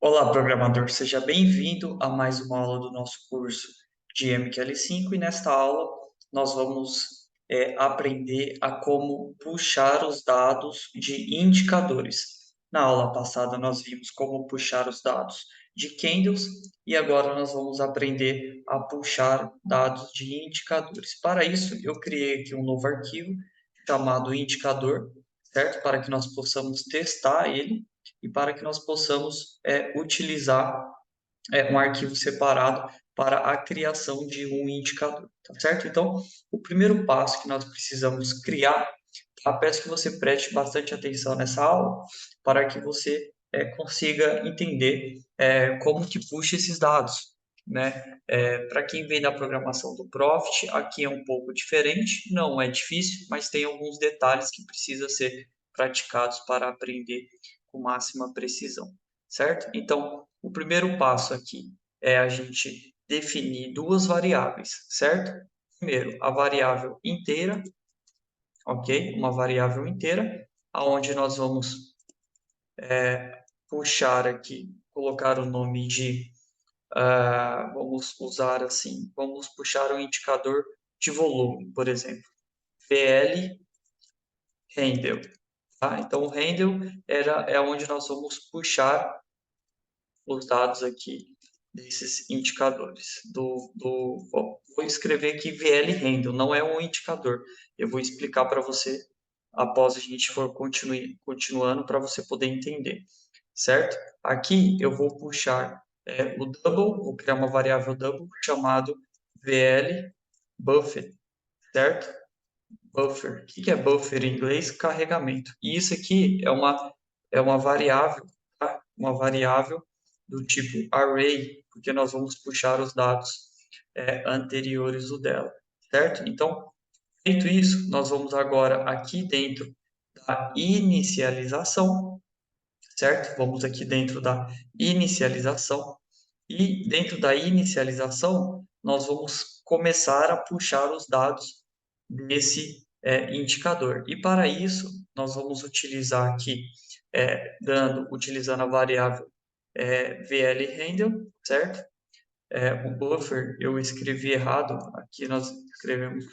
Olá, programador, seja bem-vindo a mais uma aula do nosso curso de MQL5 e nesta aula nós vamos aprender a como puxar os dados de indicadores. Na aula passada nós vimos como puxar os dados de candles e agora nós vamos aprender a puxar dados de indicadores. Para isso, eu criei aqui um novo arquivo chamado indicador, certo? Para que nós possamos testar ele e para que nós possamos utilizar um arquivo separado para a criação de um indicador, tá certo? Então, o primeiro passo que nós precisamos criar, peço que você preste bastante atenção nessa aula para que você consiga entender como que puxa esses dados, né? Para quem vem da programação do Profit, aqui é um pouco diferente, não é difícil, mas tem alguns detalhes que precisam ser praticados para aprender com máxima precisão, certo? Então, o primeiro passo aqui é a gente definir duas variáveis, certo? Primeiro, a variável inteira, ok? Uma variável inteira, aonde nós vamos puxar aqui, colocar o nome de, vamos usar assim, vamos puxar um indicador de volume, por exemplo, VL handle, tá? Então, o handle é onde nós vamos puxar os dados aqui desses indicadores. Vou escrever aqui VL Handle, não é um indicador. Eu vou explicar para você após a gente for continuando para você poder entender, certo? Aqui eu vou puxar o double, vou criar uma variável double chamado VL Buffer, certo? Buffer. O que é buffer em inglês? Carregamento. E isso aqui é uma variável, tá? Uma variável do tipo array, porque nós vamos puxar os dados anteriores do dela, certo? Então, feito isso, nós vamos agora aqui dentro da inicialização, certo? Vamos aqui dentro da inicialização e dentro da inicialização nós vamos começar a puxar os dados desse indicador. E para isso nós vamos utilizar aqui utilizando a variável VLHandle, certo? O buffer eu escrevi errado, aqui nós escrevemos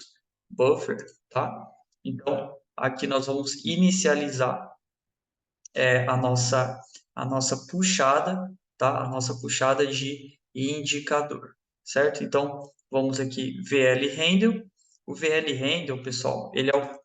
buffer, tá? Então aqui nós vamos inicializar a nossa puxada, tá? A nossa puxada de indicador, certo? Então, vamos aqui, VL Handle. O VL Handle, pessoal,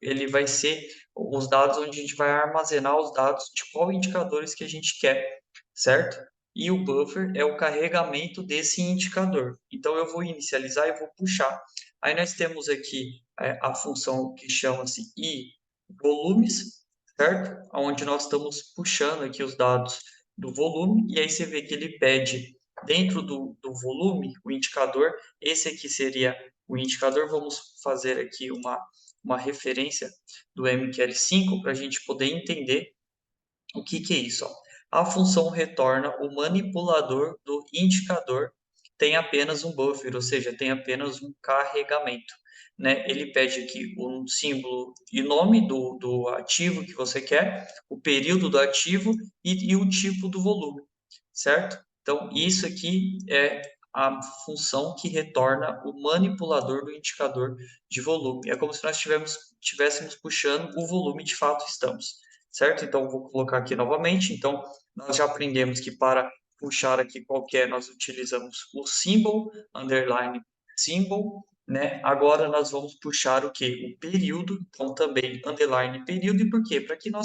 ele vai ser os dados onde a gente vai armazenar os dados de qual indicadores que a gente quer, certo? E o buffer é o carregamento desse indicador. Então, eu vou inicializar e vou puxar. Aí nós temos aqui a função que chama-se volumes, certo? Onde nós estamos puxando aqui os dados do volume, e aí você vê que ele pede dentro do volume, o indicador, esse aqui seria o indicador, vamos fazer aqui uma referência do MQL5 para a gente poder entender o que é isso. Ó. A função retorna o manipulador do indicador tem apenas um buffer, ou seja, tem apenas um carregamento. Né? Ele pede aqui um símbolo e nome do ativo que você quer, o período do ativo e o tipo do volume, certo? Então, isso aqui é a função que retorna o manipulador do indicador de volume. É como se nós estivéssemos puxando o volume de fato estamos, certo? Então, vou colocar aqui novamente. Então, nós já aprendemos que para puxar aqui qualquer, nós utilizamos o symbol, underline symbol, né? Agora nós vamos puxar o que? O período, então também underline período, e por quê? Para que na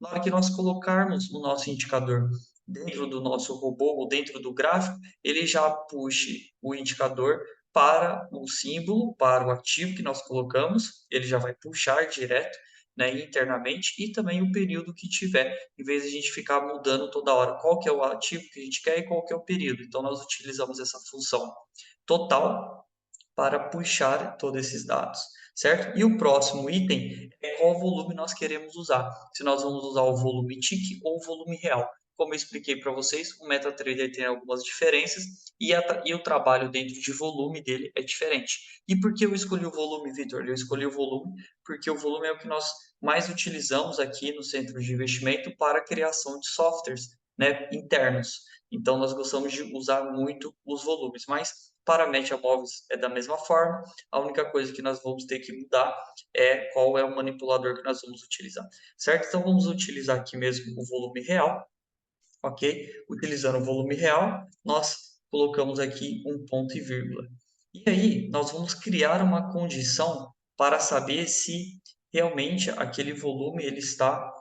hora que nós colocarmos o nosso indicador dentro do nosso robô ou dentro do gráfico, ele já puxe o indicador para o símbolo, para o ativo que nós colocamos, ele já vai puxar direto, né, internamente, e também o período que tiver, em vez de a gente ficar mudando toda hora qual que é o ativo que a gente quer e qual que é o período. Então, nós utilizamos essa função total para puxar todos esses dados, certo? E o próximo item é qual volume nós queremos usar. Se nós vamos usar o volume TIC ou o volume real. Como eu expliquei para vocês, o MetaTrader tem algumas diferenças e o trabalho dentro de volume dele é diferente. E por que eu escolhi o volume, Vitor? Eu escolhi o volume porque o volume é o que nós mais utilizamos aqui no centro de investimento para a criação de softwares, né, internos. Então, nós gostamos de usar muito os volumes, mas para MetaMóveis é da mesma forma. A única coisa que nós vamos ter que mudar é qual é o manipulador que nós vamos utilizar, certo? Então, vamos utilizar aqui mesmo o volume real, ok? Utilizando o volume real, nós colocamos aqui um ponto e vírgula. E aí, nós vamos criar uma condição para saber se realmente aquele volume ele está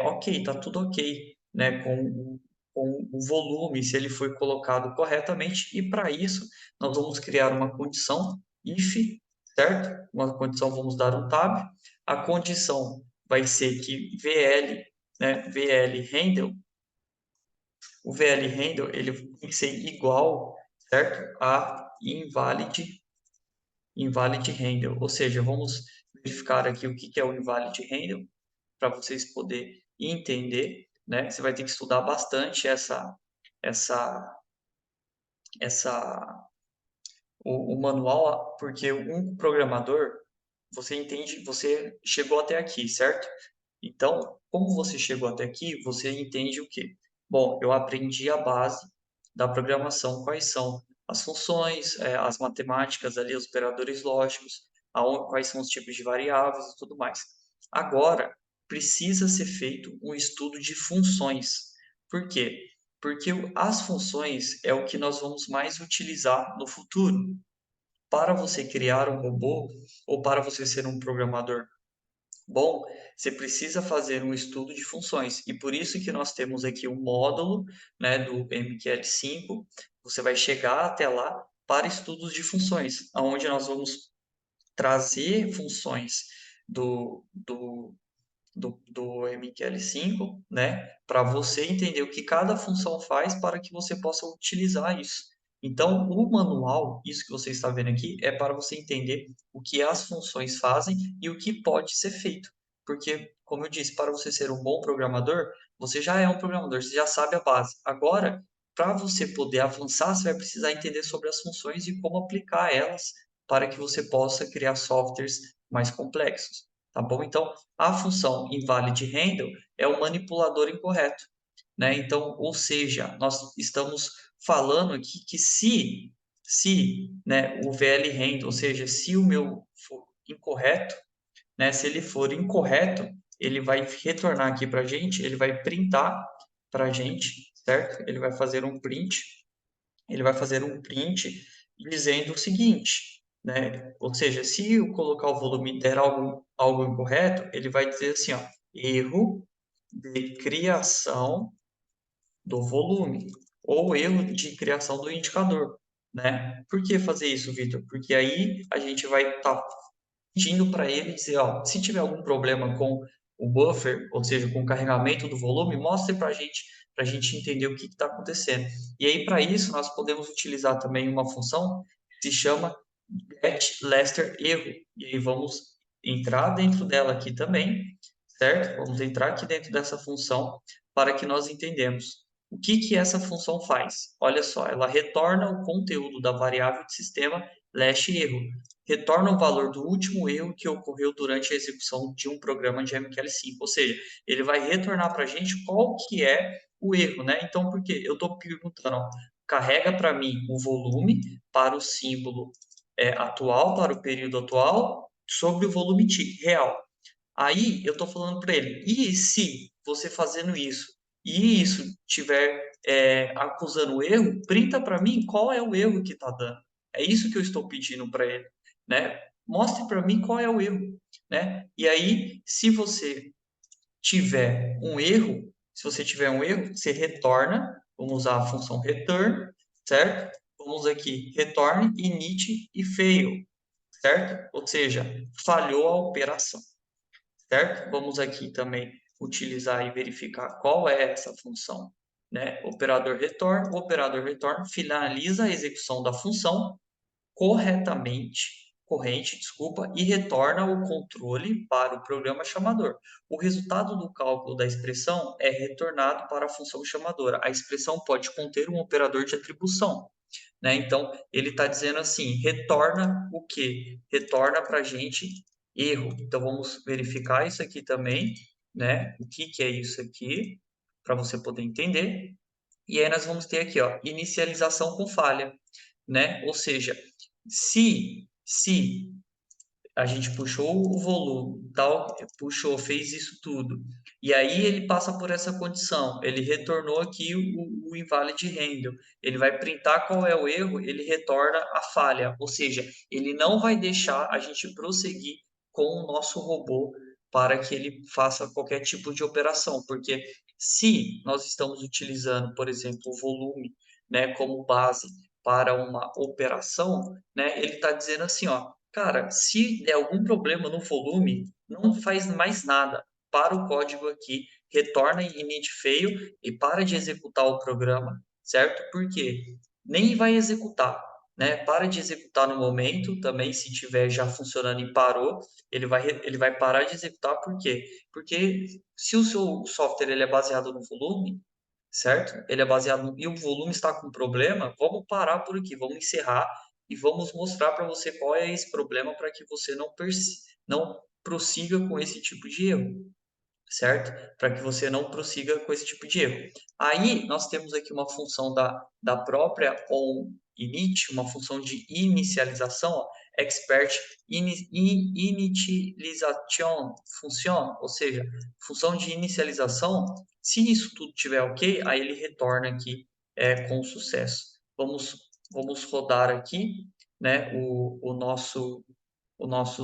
ok, está tudo ok, né? Com o volume, se ele foi colocado corretamente. E para isso, nós vamos criar uma condição if, certo? Uma condição, vamos dar um tab. A condição vai ser que VL, né? VL handle, o VL handle ele tem que ser igual, certo? A invalid handle. Ou seja, vamos verificar aqui o que é o invalid handle para vocês poderem entender, né? Você vai ter que estudar bastante essa essa o manual, porque um programador, você entende, você chegou até aqui, certo? Então, como você chegou até aqui, você entende o quê? Bom, eu aprendi a base da programação, quais são as funções, as matemáticas ali, os operadores lógicos, quais são os tipos de variáveis e tudo mais. Agora, precisa ser feito um estudo de funções. Por quê? Porque as funções é o que nós vamos mais utilizar no futuro. Para você criar um robô ou para você ser um programador bom, você precisa fazer um estudo de funções. E por isso que nós temos aqui um módulo, né, do MQL5. Você vai chegar até lá para estudos de funções, onde nós vamos trazer funções do MQL5, né, para você entender o que cada função faz para que você possa utilizar isso. Então, o manual, isso que você está vendo aqui, é para você entender o que as funções fazem e o que pode ser feito. Porque, como eu disse, para você ser um bom programador, você já é um programador, você já sabe a base. Agora, para você poder avançar, você vai precisar entender sobre as funções e como aplicar elas para que você possa criar softwares mais complexos. Tá bom? Então, a função invalidHandle é o manipulador incorreto, né? Então, ou seja, nós estamos falando aqui que se, né, o VLHandle, ou seja, se o meu for incorreto, né, se ele for incorreto, ele vai retornar aqui para a gente, ele vai printar para a gente, certo? Ele vai fazer um print dizendo o seguinte, né? Ou seja, se eu colocar o volume e der algo incorreto, ele vai dizer assim, ó, erro de criação do volume ou erro de criação do indicador, né? Por que fazer isso, Vitor? Porque aí a gente vai estar pedindo para ele dizer, ó, se tiver algum problema com o buffer, ou seja, com o carregamento do volume, mostre para a gente entender o que está acontecendo. E aí, para isso, nós podemos utilizar também uma função que se chama getLasterErro. E aí vamos entrar dentro dela aqui também, certo? Vamos entrar aqui dentro dessa função para que nós entendamos o que essa função faz. Olha só, ela retorna o conteúdo da variável de sistema /erro, retorna o valor do último erro que ocorreu durante a execução de um programa de MQL5. Ou seja, ele vai retornar para a gente qual que é o erro, né? Então, por quê? Eu estou perguntando, ó, carrega para mim o volume para o símbolo atual, para o período atual, sobre o volume real. Aí eu estou falando para ele, e se você fazendo isso, e isso tiver acusando o erro, printa para mim qual é o erro que está dando. É isso que eu estou pedindo para ele, né? Mostre para mim qual é o erro, né? E aí, se você tiver um erro, se você tiver um erro, você retorna, vamos usar a função return, certo? Vamos aqui, retorne, init e fail, certo? Ou seja, falhou a operação, certo? Vamos aqui também utilizar e verificar qual é essa função, né? Operador return, o operador return finaliza a execução da função corrente, desculpa, e retorna o controle para o programa chamador. O resultado do cálculo da expressão é retornado para a função chamadora. A expressão pode conter um operador de atribuição, né? Então, ele está dizendo assim, retorna o quê? Retorna para a gente erro. Então, vamos verificar isso aqui também, né? O que é isso aqui? para você poder entender. E aí nós vamos ter aqui, ó, inicialização com falha, né? Ou seja, se a gente puxou o volume, tal, puxou, fez isso tudo, e aí ele passa por essa condição, ele retornou aqui o invalid handle, ele vai printar qual é o erro, ele retorna a falha, ou seja, ele não vai deixar a gente prosseguir com o nosso robô para que ele faça qualquer tipo de operação, porque se nós estamos utilizando, por exemplo, o volume, né, como base para uma operação, né, ele está dizendo assim, ó, cara, se der algum problema no volume, não faz mais nada. Para o código aqui, retorna init fail e para de executar o programa, certo? Por quê? Nem vai executar, né? Para de executar no momento, também se tiver já funcionando e parou, ele vai parar de executar, por quê? Porque se o seu software ele é baseado no volume, certo? Ele é baseado no... e o volume está com problema, vamos parar por aqui, vamos encerrar e vamos mostrar para você qual é esse problema para que você não prossiga com esse tipo de erro, certo? Para que você não prossiga com esse tipo de erro. Aí nós temos aqui uma função da própria onInit, uma função de inicialização, ó, expert initialization function, ou seja, função de inicialização. Se isso tudo tiver ok, aí ele retorna aqui com sucesso. Vamos rodar aqui, né, o nosso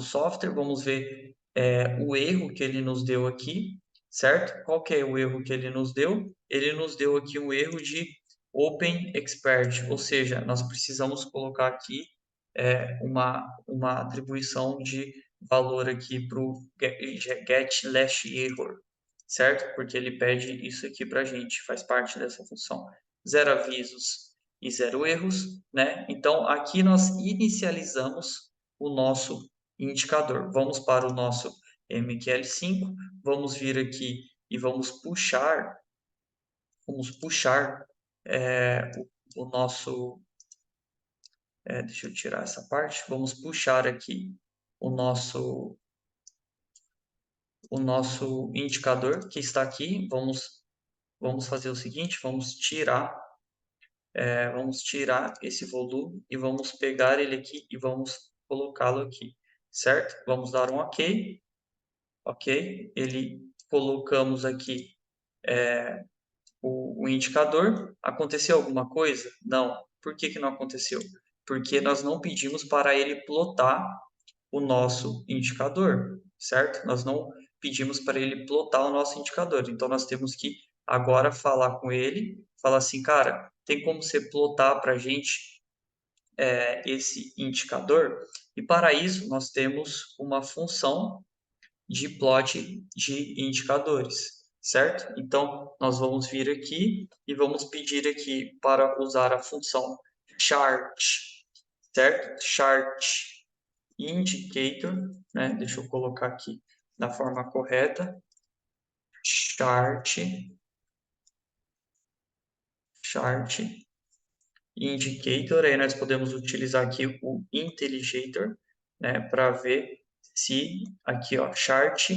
software, vamos ver o erro que ele nos deu aqui, certo? Qual que é o erro que ele nos deu? Ele nos deu aqui um erro de Open Expert, ou seja, nós precisamos colocar aqui uma atribuição de valor aqui para o get last error, certo? Porque ele pede isso aqui para a gente, faz parte dessa função. 0 avisos e 0 erros, né? Então, aqui nós inicializamos o nosso indicador. Vamos para o nosso MQL5, vamos vir aqui e vamos puxar o nosso... deixa eu tirar essa parte. Vamos puxar aqui o nosso indicador que está aqui. Vamos fazer o seguinte, vamos tirar esse volume e vamos pegar ele aqui e vamos colocá-lo aqui, certo? Vamos dar um OK, colocamos aqui o indicador. Aconteceu alguma coisa? Não. Por que não aconteceu? Porque nós não pedimos para ele plotar o nosso indicador, certo? Nós não pedimos para ele plotar o nosso indicador. Então, nós temos que agora falar com ele, falar assim, cara, tem como você plotar para a gente esse indicador? E para isso, nós temos uma função de plot de indicadores, certo? Então, nós vamos vir aqui e vamos pedir aqui para usar a função chart, certo? Chart indicator, né? Deixa eu colocar aqui da forma correta. Chart indicator, aí nós podemos utilizar aqui o IntelliJator, né, para ver se aqui, ó, chart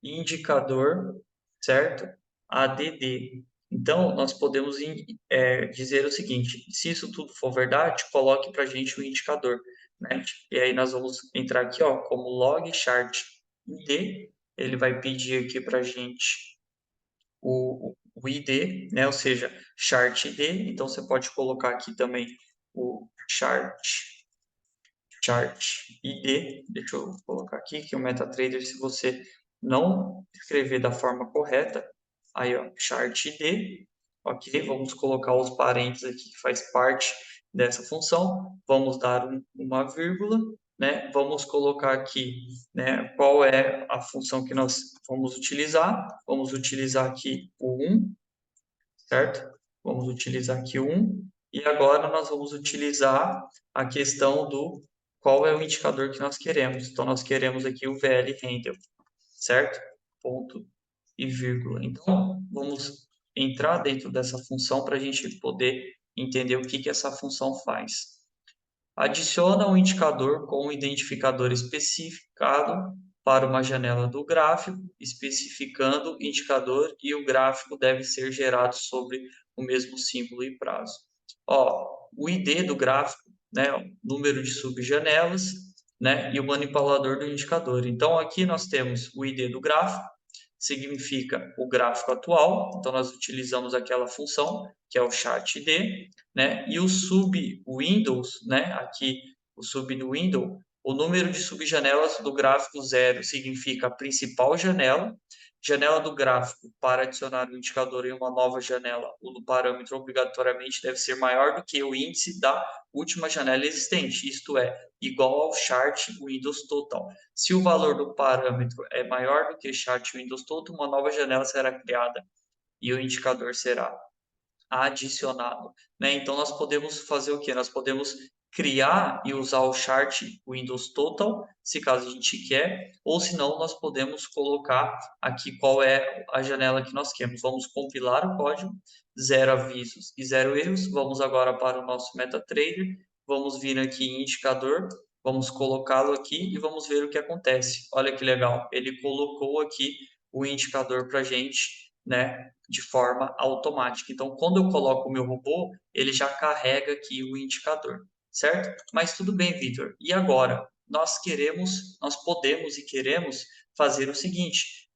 indicador, certo? ADD. Então, nós podemos dizer o seguinte, se isso tudo for verdade, coloque para a gente o indicador, né? E aí nós vamos entrar aqui, ó, como log chart ID, ele vai pedir aqui para a gente o ID, né? Ou seja, chart ID. Então, você pode colocar aqui também o chart ID. Deixa eu colocar aqui que o MetaTrader, se você não escrever da forma correta, aí, ó, chart ID, ok? Vamos colocar os parênteses aqui que faz parte dessa função. Vamos dar uma vírgula, né? Vamos colocar aqui, né, qual é a função que nós vamos utilizar. Vamos utilizar aqui o 1, certo? Vamos utilizar aqui o 1. E agora nós vamos utilizar a questão do qual é o indicador que nós queremos. Então, nós queremos aqui o VL Handle, certo? Ponto e vírgula. Então, vamos entrar dentro dessa função para a gente poder entender o que essa função faz. Adiciona um indicador com um identificador especificado para uma janela do gráfico, especificando o indicador e o gráfico deve ser gerado sobre o mesmo símbolo e prazo. Ó, o ID do gráfico, né, o número de subjanelas, né, e o manipulador do indicador. Então, aqui nós temos o ID do gráfico, significa o gráfico atual, então nós utilizamos aquela função, que é o chart ID, né, e o sub-windows, né, aqui o sub-window, o número de subjanelas do gráfico 0 significa a principal janela. Janela do gráfico, para adicionar o indicador em uma nova janela, o parâmetro obrigatoriamente deve ser maior do que o índice da última janela existente, isto é, igual ao chart Windows Total. Se o valor do parâmetro é maior do que chart Windows Total, uma nova janela será criada e o indicador será adicionado, né? Então nós podemos fazer o que? Nós podemos criar e usar o chart Windows Total, se caso a gente quer, ou se não, nós podemos colocar aqui qual é a janela que nós queremos. Vamos compilar o código, 0 avisos e 0 erros. Vamos agora para o nosso MetaTrader, vamos vir aqui em indicador, vamos colocá-lo aqui e vamos ver o que acontece. Olha que legal, ele colocou aqui o indicador para a gente, né, de forma automática. Então, quando eu coloco o meu robô, ele já carrega aqui o indicador, certo? Mas tudo bem, Vitor. E agora? Nós podemos e queremos fazer o seguinte: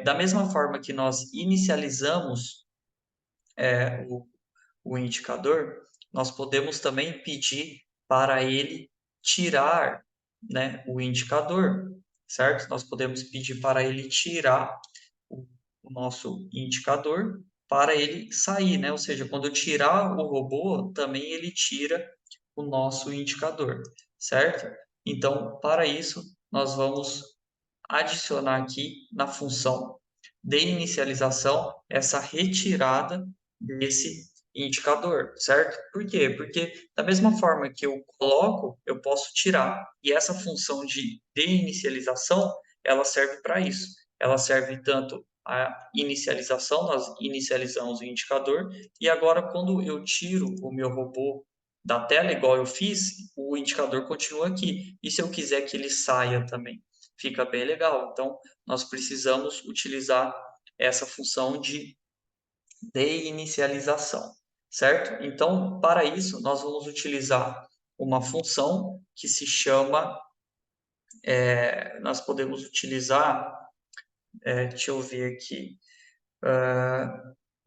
da mesma forma que nós inicializamos o indicador, nós podemos também pedir para ele tirar, né, o indicador, certo? Nós podemos pedir para ele tirar o nosso indicador para ele sair, né? Ou seja, quando eu tirar o robô, também ele tira o nosso indicador, certo? Então, para isso, nós vamos adicionar aqui na função de inicialização essa retirada desse indicador, certo? Por quê? Porque da mesma forma que eu coloco, eu posso tirar. E essa função de inicialização, ela serve para isso. Ela serve tanto a inicialização, nós inicializamos o indicador, e agora quando eu tiro o meu robô da tela, igual eu fiz, o indicador continua aqui. E se eu quiser que ele saia também? Fica bem legal. Então, nós precisamos utilizar essa função de inicialização, certo? Então, para isso, nós vamos utilizar uma função que se chama, nós podemos utilizar, deixa eu ver aqui,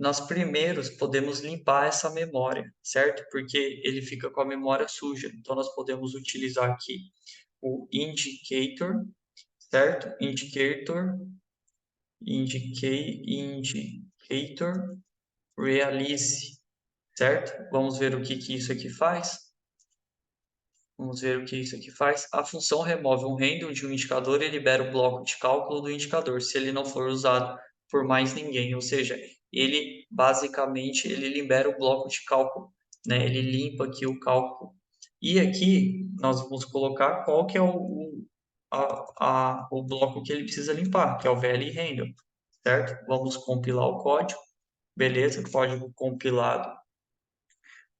nós primeiros podemos limpar essa memória, certo? Porque ele fica com a memória suja. Então, nós podemos utilizar aqui o indicator, certo? Indicator realize, certo? Vamos ver o que isso aqui faz. Vamos ver o que isso aqui faz. A função remove um handle de um indicador e libera o bloco de cálculo do indicador, se ele não for usado por mais ninguém. Ou seja, ele basicamente ele libera o bloco de cálculo, né? Ele limpa aqui o cálculo. E aqui nós vamos colocar qual que é o bloco que ele precisa limpar, que é o VL handle, certo? Vamos compilar o código. Beleza, código compilado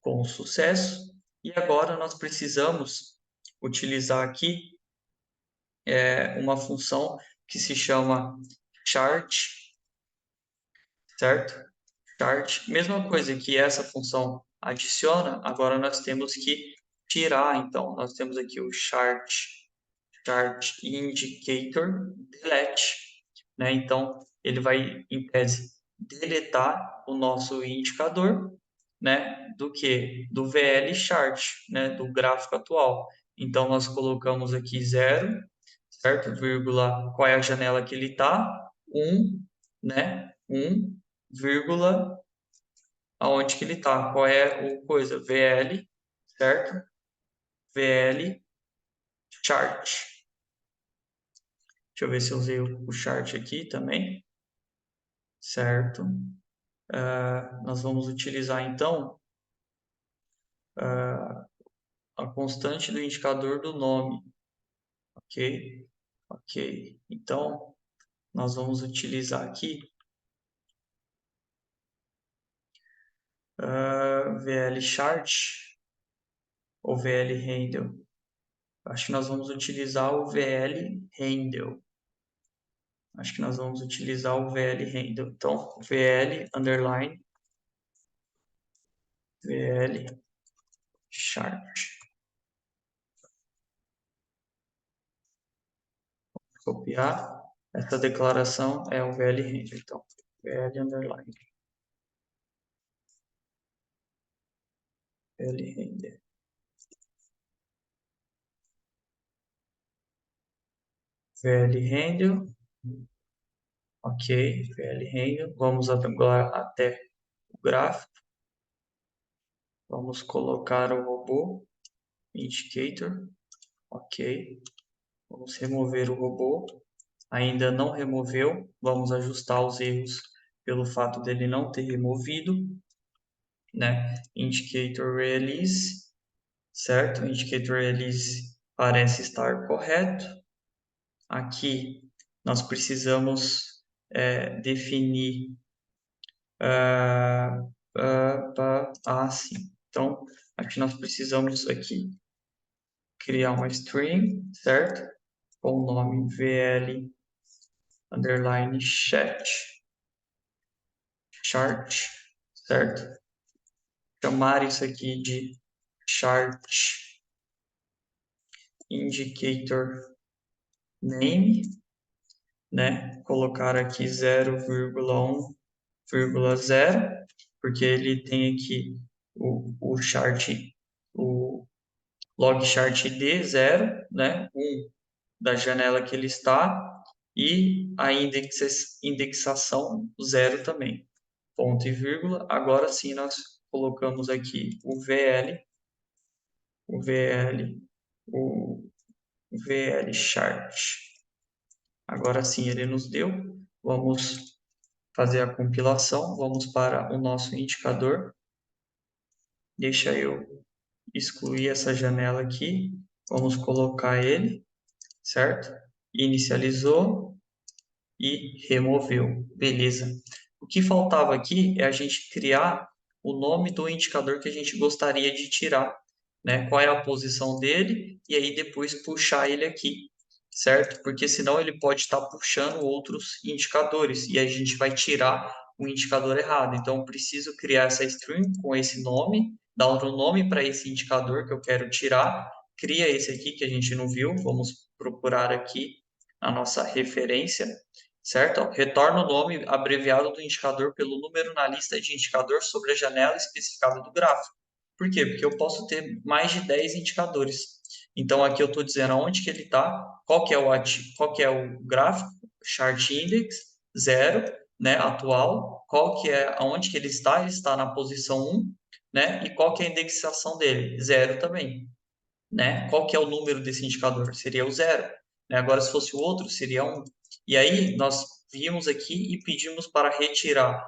com sucesso. E agora nós precisamos utilizar aqui uma função que se chama chart, certo? Chart, mesma coisa que essa função adiciona, agora nós temos que tirar. Então, nós temos aqui o chart indicator delete, né? Então, ele vai, em tese, deletar o nosso indicador, né? Do que? Do VL chart, né? Do gráfico atual. Então, nós colocamos aqui 0, certo? Vírgula, qual é a janela que ele está? 1, né? 1, vírgula, aonde que ele está? Qual é o coisa? VL, certo? VL chart. Deixa eu ver se eu usei o chart aqui também, certo? Nós vamos utilizar então a constante do indicador do nome, ok? Ok. Então, nós vamos utilizar aqui VL chart ou VL handle. Acho que nós vamos utilizar o VL handle, Acho que nós vamos utilizar o VL Handle. Então, VL underline VL chart. Copiar. Essa declaração é o VL Handle. Então, VL underline VL Handle. VL Handle. Ok, VL Handle. Vamos agora até o gráfico. Vamos colocar o robô indicator. Ok. Vamos remover o robô. Ainda não removeu. Vamos ajustar os erros pelo fato dele não ter removido, né? Indicator release, certo? Indicator release parece estar correto. Aqui nós precisamos definir sim. Então, aqui nós precisamos aqui criar uma string, certo? Com o nome VL underline chart, certo? Chamar isso aqui de chart indicator name, né? Colocar aqui 0,1,0, porque ele tem aqui o chart, o log chart D 0, né? 1 da janela que ele está e a indexação 0 também. Ponto e vírgula. Agora sim nós colocamos aqui o VL, o VL, o VL chart. Agora sim ele nos deu. Vamos fazer a compilação. Vamos para o nosso indicador. Deixa eu excluir essa janela aqui. Vamos colocar ele, certo? Inicializou e removeu. Beleza. O que faltava aqui é a gente criar o nome do indicador que a gente gostaria de tirar, né? Qual é a posição dele e aí depois puxar ele aqui, certo? Porque senão ele pode estar puxando outros indicadores e a gente vai tirar o indicador errado. Então, eu preciso criar essa string com esse nome, dar um nome para esse indicador que eu quero tirar, cria esse aqui que a gente não viu, vamos procurar aqui a nossa referência, certo? Retorna o nome abreviado do indicador pelo número na lista de indicador sobre a janela especificada do gráfico. Por quê? Porque eu posso ter mais de 10 indicadores. Então, aqui eu estou dizendo aonde que ele está, qual que é o gráfico, chart index, 0, né, atual, qual que é, aonde que ele está na posição 1, né, e qual que é a indexação dele, 0 também, né? Qual que é o número desse indicador? Seria o 0, né? Agora, se fosse o outro, seria 1. E aí, nós vimos aqui e pedimos para retirar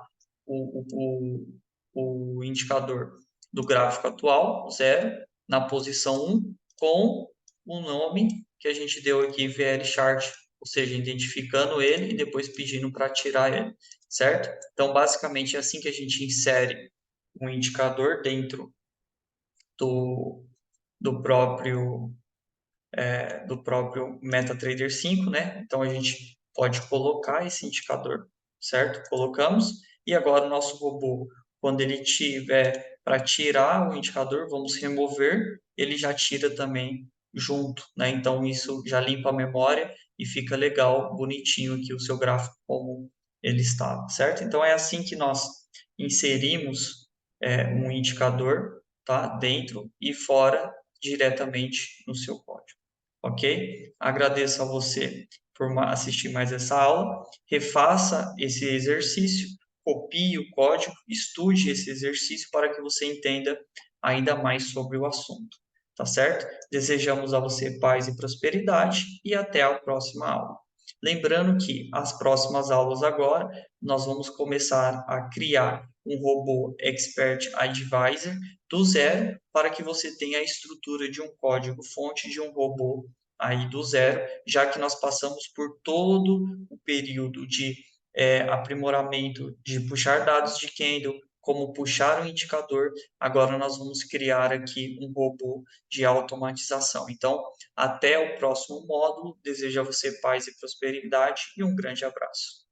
o indicador do gráfico atual, 0, na posição 1, com o nome que a gente deu aqui, VL Chart, ou seja, identificando ele e depois pedindo para tirar ele, certo? Então, basicamente, é assim que a gente insere um indicador dentro do, do próprio MetaTrader 5, né? Então a gente pode colocar esse indicador, certo? Colocamos e agora o nosso robô, quando ele tiver para tirar o indicador, vamos remover, ele já tira também junto, né? Então isso já limpa a memória e fica legal, bonitinho aqui o seu gráfico como ele está, certo? Então é assim que nós inserimos um indicador, tá? Dentro e fora diretamente no seu código. Ok? Agradeço a você por assistir mais essa aula. Refaça esse exercício, copie o código, estude esse exercício para que você entenda ainda mais sobre o assunto. Tá certo? Desejamos a você paz e prosperidade e até a próxima aula. Lembrando que as próximas aulas agora nós vamos começar a criar um robô Expert Advisor do zero para que você tenha a estrutura de um código-fonte de um robô aí do zero, já que nós passamos por todo o período de aprimoramento de puxar dados de Candle, como puxar o indicador, agora nós vamos criar aqui um robô de automatização. Então, até o próximo módulo. Desejo a você paz e prosperidade e um grande abraço.